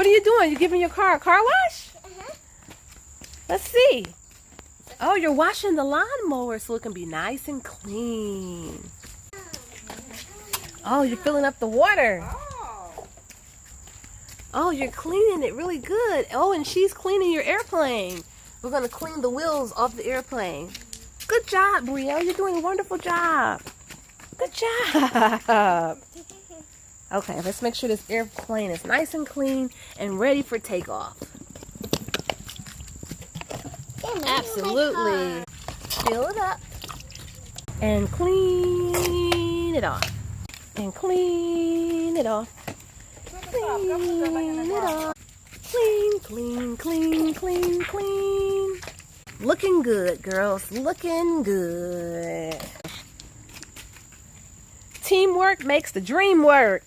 What are you doing? You giving your car a car wash? Let's see. Oh, you're washing the lawnmower so it can be nice and clean. Oh, you're filling up the water. Oh, you're cleaning it really good. Oh, and she's cleaning your airplane. We're going to clean the wheels off the airplane. Good job, Brielle. You're doing a wonderful job. Good job. Okay, let's make sure this airplane is nice and clean and ready for takeoff. Absolutely. Fill it up. And clean it off. And clean it off. Clean it off. Clean, clean, clean, clean, clean. Looking good, girls. Looking good. Teamwork makes the dream work.